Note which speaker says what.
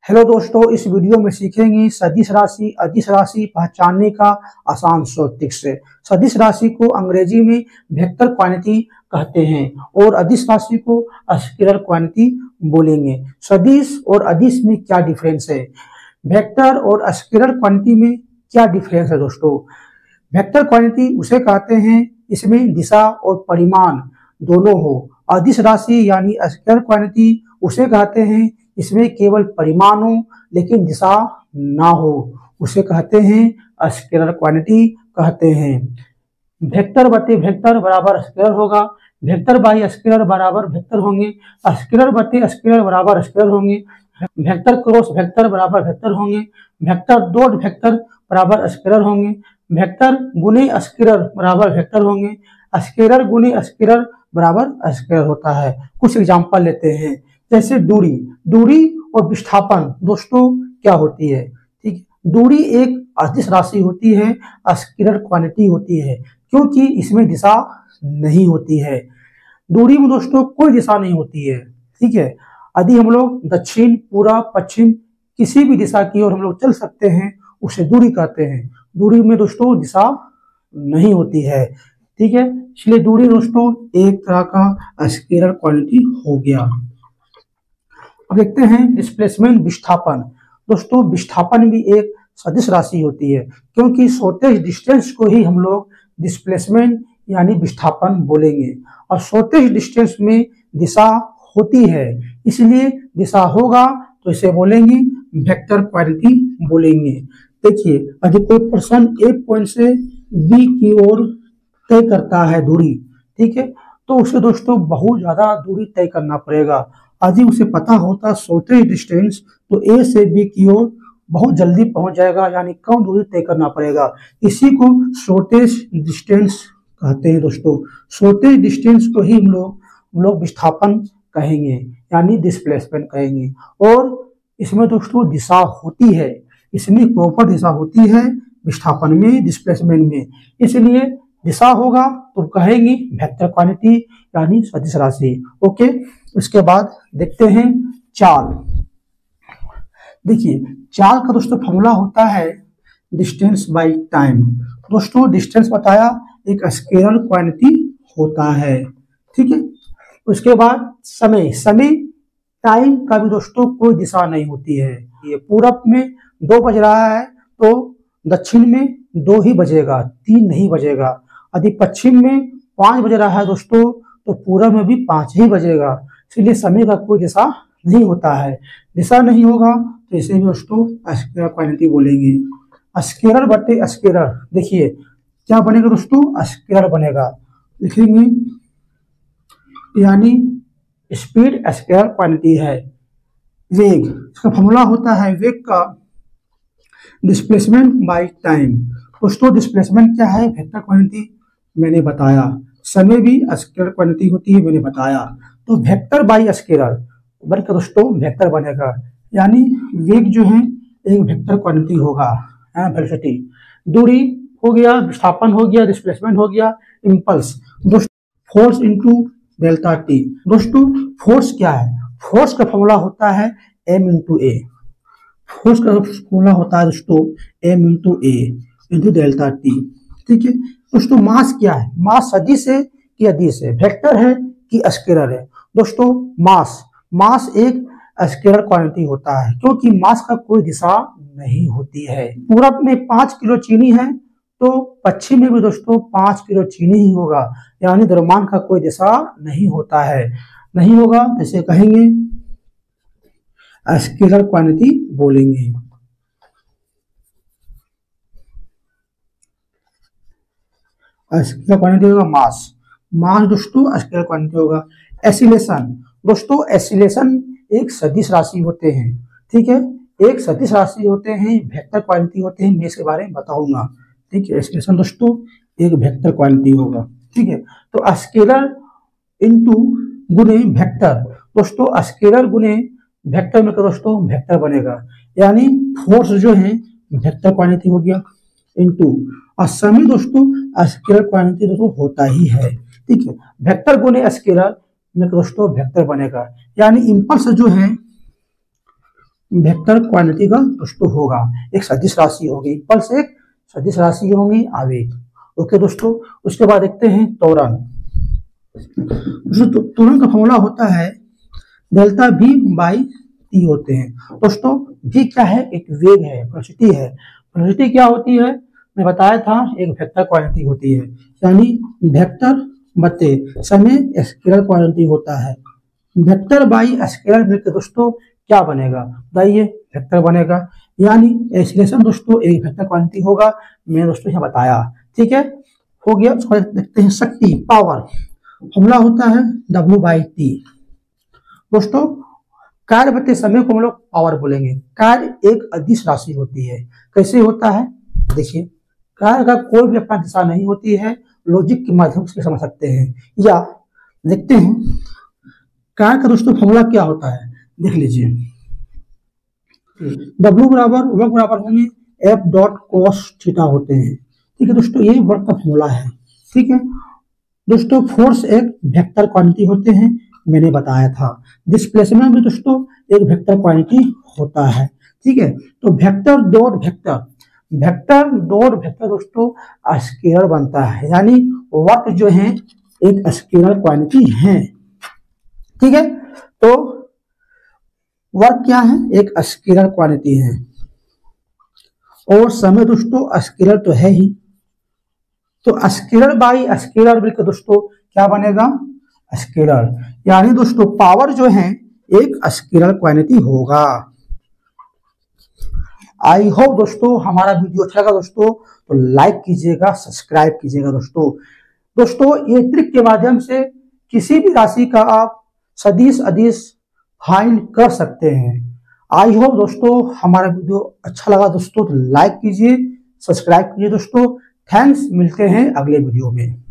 Speaker 1: Hello दोस्तों, इस video में सीखेंगे सदिश राशि अदिश राशि पहचानने का आसान ट्रिक से। सदिश राशि को अंग्रेजी में वेक्टर क्वांटिटी कहते हैं और अदिश राशि को स्केलर क्वांटिटी बोलेंगे। सदिश और अदिश में क्या डिफरेंस है, वेक्टर और स्केलर क्वांटिटी में क्या डिफरेंस है दोस्तों। वेक्टर क्वांटिटी उसे कहते हैं इसमें दिशा और परिमाण दोनों हो। अदिश राशि यानी स्केलर क्वांटिटी उसे कहते हैं इसमें केवल परिमाण हो लेकिन दिशा ना हो, उसे कहते हैं स्केलर क्वांटिटी कहते हैं। वेक्टर बटे वेक्टर बराबर स्केलर होगा, वेक्टर बाई स्केलर बराबर वेक्टर होंगे, स्केलर बटे स्केलर बराबर स्केलर होंगे, वेक्टर क्रॉस वेक्टर बराबर वेक्टर होंगे, वेक्टर डॉट वेक्टर बराबर स्केलर होंगे, वेक्टर गुने स्केलर बराबर वेक्टर होंगे, स्केलर गुने स्केलर बराबर स्केलर होता है। कुछ एग्जांपल लेते हैं, जैसे दूरी और विस्थापन दोस्तों क्या होती है। ठीक है, दूरी एक अदिश राशि होती है, स्केलर क्वांटिटी होती है क्योंकि इसमें दिशा नहीं होती है। दूरी में दोस्तों कोई दिशा नहीं होती है। ठीक है, यदि हम लोग दक्षिण पूर्व पश्चिम किसी भी दिशा की ओर हम लोग चल सकते हैं उसे दूरी कहते हैं। दूरी में दोस्तों दिशा नहीं होती है। ठीक है, इसलिए दूरी दोस्तों एक तरह का स्केलर क्वांटिटी हो गया। अब देखते हैं डिस्प्लेसमेंट विस्थापन। दोस्तों विस्थापन भी एक सदिश राशि होती है क्योंकि शॉर्टेज डिस्टेंस को ही हम लोग डिस्प्लेसमेंट यानी विस्थापन बोलेंगे और शॉर्टेज डिस्टेंस में दिशा होती है, इसलिए दिशा होगा तो इसे बोलेंगे वेक्टर क्वांटिटी बोलेंगे। देखिए, यदि कोई पर्सन एक पॉइंट से बी की ओर तय करता है दूरी, ठीक है, तो उसे दोस्तों बहुत ज्यादा दूरी तय करना पड़ेगा। यदि उसे पता होता शॉर्टेज डिस्टेंस तो ए से बी की ओर बहुत जल्दी पहुंच जाएगा, यानी कम दूरी तय करना पड़ेगा। इसी को शॉर्टेज डिस्टेंस कहते हैं दोस्तों। शॉर्टेज डिस्टेंस को ही हम लोग विस्थापन कहेंगे यानी डिस्प्लेसमेंट कहेंगे। और इसमें दोस्तों दिशा होती है, इसमें प्रॉपर दिशा होती है विस्थापन में डिस्प्लेसमेंट में, इसलिए दिशा होगा तो कहेंगे वेक्टर क्वांटिटी यानी सदिश राशि। ओके, उसके बाद देखते हैं चाल। देखिए, चाल का दोस्तों फॉर्मूला होता है डिस्टेंस बाय टाइम। दोस्तों डिस्टेंस बताया एक स्केलर क्वांटिटी होता है। ठीक है, उसके बाद समय टाइम का भी दोस्तों कोई दिशा नहीं होती है। ये पूरब में 2 बज रहा है तो दक्षिण में 2 ही बजेगा, 3 नहीं बजेगा। यदि पश्चिम में 5 बज रहा है दोस्तों तो पूरब में भी 5 ही बजेगा, इसलिए समय का कोई दिशा नहीं होता है। दिशा नहीं होगा तो इसे भी दोस्तों स्केलर क्वांटिटी बोलेंगे। स्केलर बटे स्केलर, देखिए क्या बनेगा दोस्तों, स्केलर बनेगा, लिखेंगे यानी स्पीड स्केलर क्वांटिटी है। वेग, इसका फॉर्मूला होता है वेग का डिस्प्लेसमेंट बाय टाइम। दोस्तों डिस्प्लेसमेंट क्या है, वेक्टर क्वांटिटी मैंने बताया, समय भी स्केलर क्वांटिटी होती है मैंने बताया। तो वेक्टर बाय स्केलर बल्कि दोस्तों वेक्टर बनेगा, यानी वेग जो है एक वेक्टर क्वांटिटी होगा, वेलोसिटी। दूरी हो गया, विस्थापन हो गया, डिस्प्लेसमेंट हो गया, इम्पल्स दोस्तों फोर्स इनटू डेल्टा टी। दोस्तों फोर्स क्या है, फोर्स का फॉर्मूला होता है एम इंटू ए। फोर्स का फॉर्मूला होता है दोस्तों एम इंटू ए इंटू डेल्टा टी। ठीक है दोस्तों, मास क्या है, मास सदिश है कि अदिश है, वेक्टर है कि स्केलर है। दोस्तों मास एक स्केलर क्वांटिटी होता है क्योंकि मास का कोई दिशा नहीं होती है। पूरब में 5 किलो चीनी है तो पश्चिम में भी दोस्तों 5 किलो चीनी ही होगा, यानी द्रव्यमान का कोई दिशा नहीं होता है। नहीं होगा तो इसे कहेंगे स्केलर क्वांटिटी बोलेंगे। स्केलर क्वांटिटी होगा मास दोस्तों स्केलर क्वांटिटी होगा। एसिलेशन, दोस्तों एसिलेशन एक सदिश राशि होते हैं। ठीक है, एक सदिश राशि होते हैं, वेक्टर क्वांटिटी होते हैं, मैं इसके बारे में बताऊंगा। ठीक है, एसिलेशन दोस्तों एक वेक्टर क्वांटिटी होगा। ठीक है, तो स्केलर इनटू गुने वेक्टर, दोस्तों स्केलर गुने वेक्टर में दोस्तों वेक्टर बनेगा, यानी फोर्स जो है वेक्टर क्वांटिटी हो गया इनटू, और समय दोस्तों स्केलर क्वांटिटी दोस्तों होता ही है। ठीक है, वेक्टर गुने स्केलर में दोस्तों वेक्टर बनेगा, यानी इम्पल्स जो है वेक्टर क्वांटिटी का दोस्तों होगा। एक सदिश राशि होगी, पल्स एक सदिश राशि होंगी आवेग। ओके दोस्तों, उसके बाद देखते हैं त्वरण। त्वरण का फॉर्मूला होता है डेल्टा V बाई टी होते हैं। दोस्तों V क्या है? एक वेग है, वेलोसिटी है। वेलोसिटी क्या होती है? मैं बताया था, एक वेक्टर क्वांटिटी होती है, यानी वेक्टर बटे समय स्केलर क्वांटिटी होता है। वेक्टर बाई स्केलर मिलकर दोस्तों क्या बनेगा? बताइए, वेक्टर बनेगा, यानी एक्सीलरेशन दोस्तों एक वेक्टर क्वांटिटी होगा। मैंने दोस्तों यहाँ बताया, ठीक है, हो गया। उसको देखते हैं शक्ति, पावर। फॉर्मूला होता है W बाई टी। दोस्तों कार्य बटे समय को हम लोग पावर बोलेंगे। कार्य एक अदिश राशि होती है। कैसे होता है? देखिए, कार्य का कोई भी अपना दिशा नहीं होती है, लॉजिक के माध्यम से समझ सकते हैं। या देखते हैं कार्य का दोस्तों फॉर्मूला क्या होता है, देख लीजिए। W बराबर वर्क बराबर होंगे F डॉट cos थीटा होते हैं। ठीक है दोस्तों, ये वर्क का फॉर्मूला है। ठीक है दोस्तों, फोर्स एक वेक्टर क्वांटिटी होते हैं, मैंने बताया था। डिस्प्लेसमेंट भी दोस्तों एक वेक्टर क्वांटिटी होता है। ठीक है, तो vector dot vector, vector dot vector दोस्तों स्केलर बनता है, यानी वर्क जो है एक स्केलर क्वांटिटी है। ठीक है, तो वर्क क्या है? एक स्केलर क्वांटिटी है, और समय दोस्तों स्केलर तो है ही। तो स्केलर बाई स्केलर मिलकर दोस्तों क्या बनेगा? स्केलर, यानी दोस्तों पावर जो है एक स्केलर क्वांटिटी होगा। आई होप दोस्तों हमारा वीडियो अच्छा लगा दोस्तों, तो लाइक कीजिएगा, सब्सक्राइब कीजिएगा दोस्तों। दोस्तों ये ट्रिक के माध्यम से किसी भी राशि का आप सदिश अदिश फाइंड कर सकते हैं। आई होप दोस्तों हमारा वीडियो अच्छा लगा दोस्तों, तो लाइक कीजिए, सब्सक्राइब कीजिए दोस्तों। थैंक्स, मिलते हैं अगले वीडियो में।